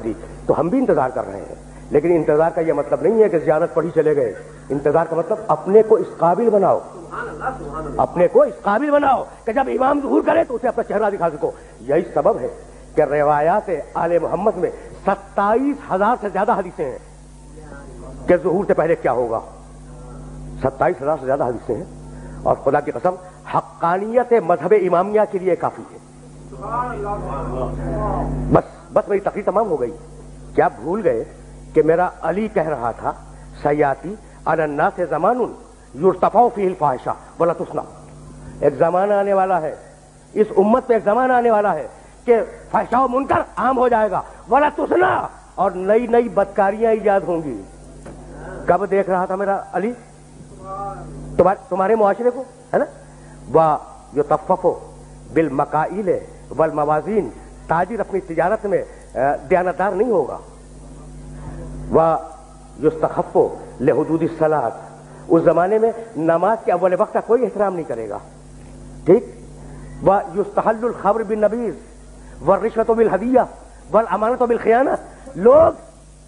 دی تو ہم بھی انتظار کر رہے ہیں، لیکن انتظار کا یہ مطلب نہیں ہے کہ زیارت پڑھی چلے گئے. انتظار کا مطلب اپنے کو اس قابل بناؤ، اپنے کو اس قابل بناؤ کہ جب امام ظہور کرے تو اسے اپنا چہرہ دکھا سکو. یہی سبب ہے کہ روایات آل محمد میں 27,000 سے زیادہ حدیثیں ہیں کہ ظہور سے پہلے کیا ہوگا. 27,000 سے زیادہ حدیثیں ہیں، اور خدا کی قسم حقانیت مذہب امامیہ کے لیے کافی ہے. بس میری تقریر تمام ہو گئی. کیا بھول گئے کہ میرا علی کہہ رہا تھا سیاتی علی الناس زمان یرتفع فیہ الفاحشہ ولا تسنى. ایک زمانہ آنے والا ہے، اس امت پہ ایک زمانہ آنے والا ہے کہ فحشاء و منکر عام ہو جائے گا، ولا تسنى، اور نئی نئی بدکاریاں ایجاد ہوں گی. کب دیکھ رہا تھا میرا علی؟ تمہارے معاشرے کو ہے نا. وَيُطَفَّفُ بِالْمَكَائِلِ وَالْمَوَازِينِ. تاجر اپنی تجارت میں دیانتدار نہیں ہوگا. وَيُسْتَخَفُّ لِحُدُودِ الصَّلَاةِ. اس زمانے میں نماز کے اول وقت کا کوئی احترام نہیں کرے گا. ٹھیک. وَيُسْتَحَلُّ الْخَمْرُ بِالنَّبِيذِ وَالرِّشْوَةُ بِالْهَدِيَّةِ وَالْأَمَانَةُ بِالْخِيَانَةِ.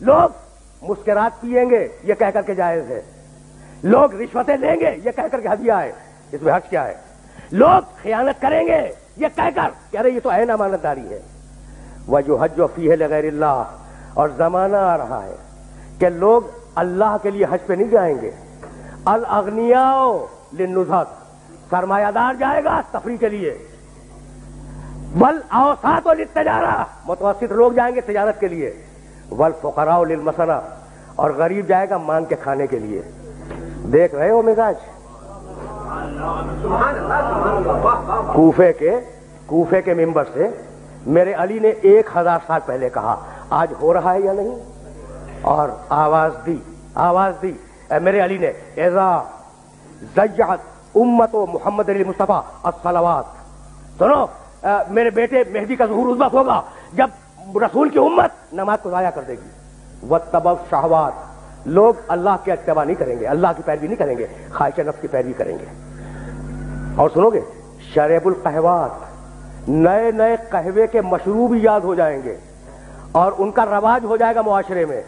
لوگ مسکرات پیئیں گے یہ کہہ کر کے جائز ہے، لوگ رشوتیں لیں گے یہ کہہ کر کے ہدیہ ہے، اس میں حق کیا ہے؟ لوگ خیانت کریں گے یہ کہہ کر کہ ارے یہ تو عین امانت داری ہے. وَيُحَجُّ فِيهِ لِغَيْرِ اللَّهِ. اور زمانہ آ رہا ہے کہ لوگ اللہ کے لیے حج پہ نہیں جائیں گے. الاغنیاء للنزہۃ. سرمایہ دار جائے گا تفریح کے لیے. والاوساط للتجارہ. متوسط لوگ جائیں گے تجارت کے لیے. والفقراء للمسنہ. اور غریب جائے گا مانگ کے کھانے کے لیے. دیکھ رہے ہو مزاج کوفے کے منبر سے میرے علی نے 1000 سال پہلے کہا، آج ہو رہا ہے یا نہیں؟ اور آواز دی میرے علی نے اذا زیعت امت محمد علی مصطفیٰ الصلوات. سنو، میرے بیٹے مہدی کا ظہور اس وقت ہوگا جب رسول کی امت نماز کو ضائع کر دے گی. واتبعوا الشہوات. لوگ اللہ کے اتباع نہیں کریں گے، اللہ کی پیروی نہیں کریں گے، خواہش نفس کی پیروی کریں گے. اور سنو گے شرب القہوات. نئے نئے قہوے کے مشروب یاد ہو جائیں گے اور ان کا رواج ہو جائے گا معاشرے میں.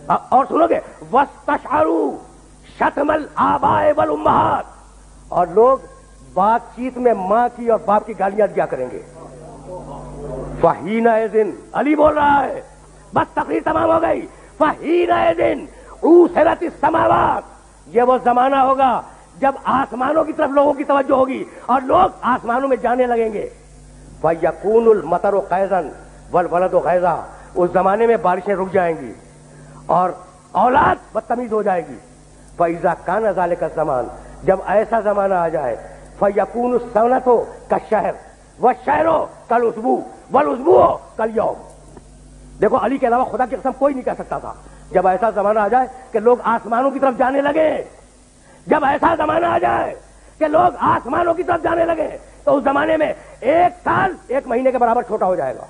اور سنو گے واستشعروا شتم الآباء والامہات. اور لوگ بات چیت میں ماں کی اور باپ کی گالیاں دیا کریں گے. فحینئذ. علی بول رہا ہے، بس تقریر تمام ہو گئی. فحینئذ اوثرت السماوات. یہ وہ زمانہ ہوگا جب آسمانوں کی طرف لوگوں کی توجہ ہوگی اور لوگ آسمانوں میں جانے لگیں گے. فَيَكُونُ الْمَطَرُ قَيْضًا وَالْوَلَدُ غَيْضًا. اس زمانے میں بارشیں رک جائیں گی اور اولاد بدتمیز ہو جائے گی. فَإِذَا كَانَ ذَلِكَ الزَّمَانُ. جب ایسا زمانہ آ جائے فَيَكُونُ السَّنَةُ كَالشَّهْرِ وَالشَّهْرُ كَالْأُسْبُوعِ وَالْأُسْبُوعُ كَالْيَوْمِ. دیکھو علی کے علاوہ خدا کی قسم کوئی نہیں کہہ سکتا تھا جب ایسا زمانہ آ جائے کہ لوگ آسمانوں کی طرف جانے لگے. جب ایسا زمانہ آ جائے کہ لوگ آسمانوں کی طرف جانے لگے تو اس زمانے میں 1 سال 1 مہینے کے برابر چھوٹا ہو جائے گا،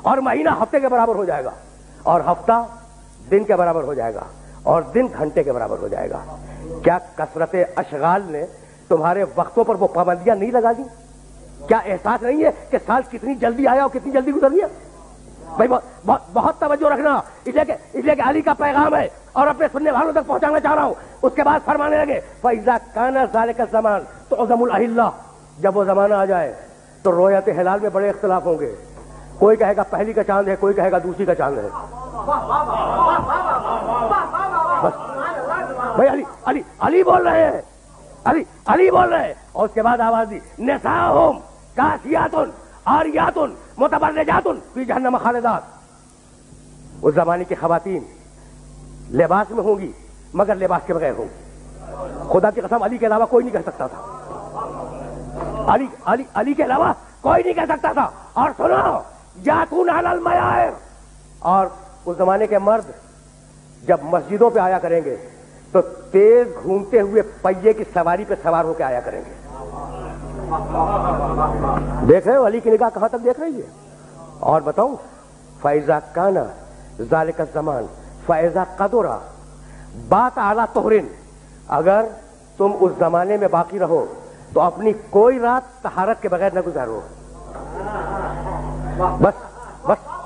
اور مہینہ ہفتے کے برابر ہو جائے گا، اور ہفتہ دن کے برابر ہو جائے گا، اور دن گھنٹے کے برابر ہو جائے گا. کیا کثرت اشغال نے تمہارے وقتوں پر وہ پابندیاں نہیں لگا دی؟ کیا احساس نہیں ہے کہ سال کتنی جلدی آیا اور کتنی جلدی گزر گیا؟ بھائی بہت توجہ رکھنا، اس لیے کہ علی کا پیغام ہے اور اپنے سننے والوں تک پہنچانا چاہ رہا ہوں. اس کے بعد فرمانے لگے فَإِذَا كَانَ ذَلِكَ الزَّمَانُ تُعْظَمُ الْأَهِلَّةُ. جب وہ زمانہ آ جائے تو رؤیت ہلال میں بڑے اختلاف ہوں گے. کوئی کہے گا پہلی کا چاند ہے، کوئی کہے گا دوسری کا چاند ہے. بس بھائی علی بول رہے ہیں، علی بول رہے ہیں. اور اس کے بعد آواز دی نساؤہم کاسیات عاریات متبرجات فی جہنم خالدات. اس زمانے کی خواتین لباس میں ہوں گی مگر لباس کے بغیر ہوں گی. خدا کی قسم علی کے علاوہ کوئی نہیں کہہ سکتا تھا. علی کے علاوہ کوئی نہیں کہہ سکتا تھا. اور سنو یاتون علی المیائر. اور اس زمانے کے مرد جب مسجدوں پہ آیا کریں گے تو تیز گھومتے ہوئے پہیے کی سواری پہ سوار ہو کے آیا کریں گے. دیکھ رہے ہو علی کی نگاہ کہاں تک دیکھ رہی ہے. اور بتاؤں فَإِذَا كَانَ ذَلِكَ الزَّمَانُ فَإِذَا قَدُرَ بَاتَ عَلَى طُهْرٍ. اگر تم اس زمانے میں باقی رہو تو اپنی کوئی رات طہارت کے بغیر نہ گزارو.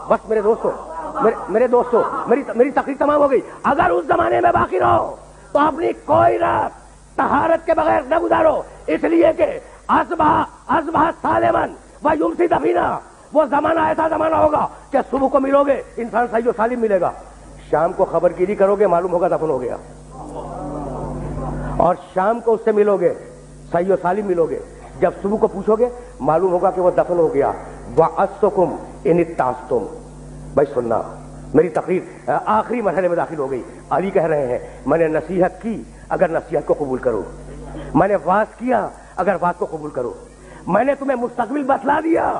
بس میرے دوستو میرے دوستوں میری تقریر تمام ہو گئی. اگر اس زمانے میں باقی رہو تو اپنی کوئی رات طہارت کے بغیر نہ گزارو, اس لیے کہ اصبح سالمن و یمسی دفینا. وہ زمانہ ایسا زمانہ ہوگا کہ صبح کو ملو گے انسان صحیح و سالم ملے گا, شام کو خبر گیری کرو گے معلوم ہوگا دفن ہو گیا, اور شام کو اس سے ملو گے صحیح و سالم ملو گے, جب صبح کو پوچھو گے معلوم ہوگا کہ وہ دفن ہو گیا. وَأَسْتُكُمْ إِنِ اتَّعَسْتُمْ. بھائی سننا, میری تقریر آخری مرحلے میں داخل ہو گئی. علی کہہ رہے ہیں میں نے نصیحت کی اگر نصیحت کو قبول کرو, میں نے واز کیا اگر واز کو قبول کرو, میں نے تمہیں مستقبل بتلا دیا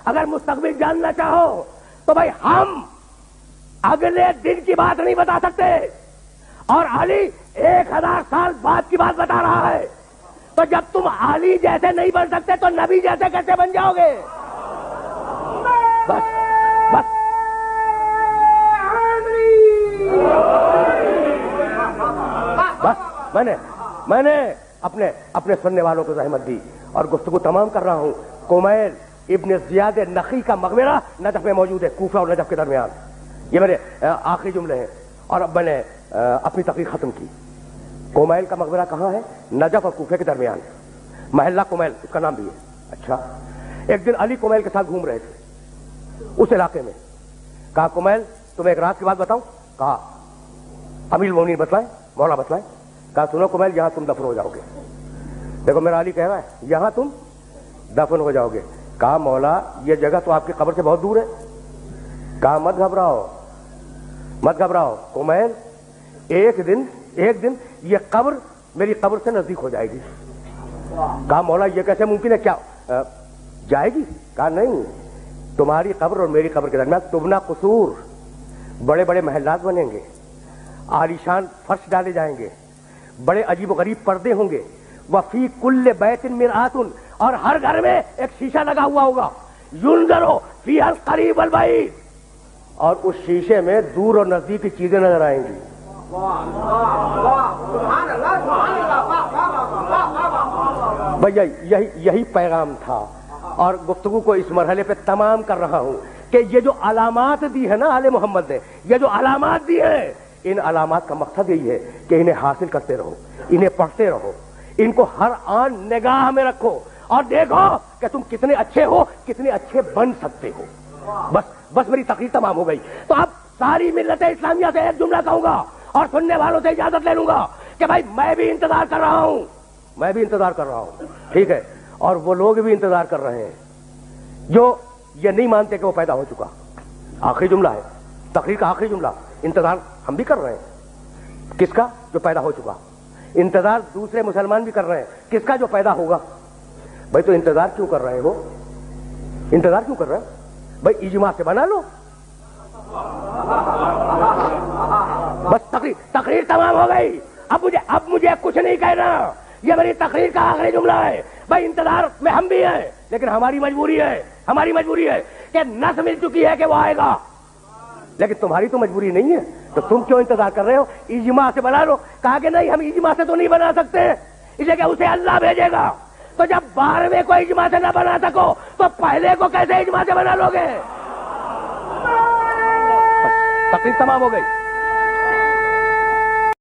اگر مستقبل جاننا چاہو تو بھائی ہم اگلے دن کی بات نہیں بتا سکتے, اور علی 1000 سال بعد کی بات بتا رہا ہے. تو جب تم علی جیسے نہیں بن سکتے تو نبی جیسے کیسے بن جاؤ گے؟ بس بس بس میں نے اپنے سننے والوں کو زحمت دی اور گفتگو تمام کر رہا ہوں. کمیل ابن زیاد نخی کا مقبرہ نجف میں موجود ہے, کوفہ اور نجف کے درمیان. یہ میرے آخری جملے ہیں اور اب میں نے اپنی تقریر ختم کی. کمیل کا مقبرہ کہاں ہے؟ نجف اور کوفے کے درمیان, محلہ کمیل اس کا نام بھی ہے. اچھا, ایک دن علی کمیل کے ساتھ گھوم رہے تھے اس علاقے میں. کہا کمیل تمہیں ایک رات کی بات بتاؤں؟ کہا امیر المومنین بتلائیں, مولا بتلائیں. کہا سنو کمیل یہاں تم دفن ہو جاؤ گے. دیکھو میرا علی کہہ رہا ہے یہاں تم دفن ہو جاؤ گے. کہا مولا یہ جگہ تو آپ کی قبر سے بہت دور ہے. کہا مت گھبراؤ کمیل, ایک دن یہ قبر میری قبر سے نزدیک ہو جائے گی. کہا مولا یہ کیسے ممکن ہے, کیا جائے گی؟ کہا نہیں, تمہاری قبر اور میری قبر کے درمیان تبنا قصور, بڑے بڑے محلات بنیں گے, عالیشان فرش ڈالے جائیں گے, بڑے عجیب و غریب پردے ہوں گے. وفی کل بیت مرآت, اور ہر گھر میں ایک شیشہ لگا ہوا ہوگا. ینظر فیہا القریب والبعید, اور اس شیشے میں دور اور نزدیک کی چیزیں نظر آئیں گی. بھیا یہی پیغام تھا, اور گفتگو کو اس مرحلے پہ تمام کر رہا ہوں کہ یہ جو علامات دی ہے نا آل محمد نے, یہ جو علامات دی ہیں, ان علامات کا مقصد یہی ہے کہ انہیں حاصل کرتے رہو, انہیں پڑھتے رہو, ان کو ہر آن نگاہ میں رکھو اور دیکھو کہ تم کتنے اچھے ہو, کتنے اچھے بن سکتے ہو. بس میری تقریر تمام ہو گئی. تو اب ساری ملت اسلامیہ سے ایک جملہ کہوں گا اور سننے والوں سے اجازت لے لوں گا کہ بھائی میں بھی انتظار کر رہا ہوں, ٹھیک ہے, اور وہ لوگ بھی انتظار کر رہے ہیں جو یہ نہیں مانتے کہ وہ پیدا ہو چکا. آخری جملہ ہے, تقریر کا آخری جملہ. انتظار ہم بھی کر رہے ہیں, کس کا؟ جو پیدا ہو چکا. انتظار دوسرے مسلمان بھی کر رہے ہیں, کس کا؟ جو پیدا ہوگا. بھائی تو انتظار کیوں کر رہے ہو؟ انتظار کیوں کر رہے ہیں؟ بھائی اجماع سے بنا لو. بس تقریر تمام ہو گئی. اب مجھے کچھ نہیں کہنا, یہ میری تقریر کا آخری جملہ ہے. بھائی انتظار میں ہم بھی ہیں, لیکن ہماری مجبوری ہے کہ نس مل چکی ہے کہ وہ آئے گا, لیکن تمہاری تو مجبوری نہیں ہے. تو تم کیوں انتظار کر رہے ہو؟ اجماع سے بنا لو. کہا کہ نہیں ہم اجماع سے تو نہیں بنا سکتے, اس لیے کہ اسے اللہ بھیجے گا. تو جب 12ویں کو اجماع سے نہ بنا سکو تو پہلے کو کیسے اجماع سے بنا لو گے؟ تقریر تمام ہو گئی.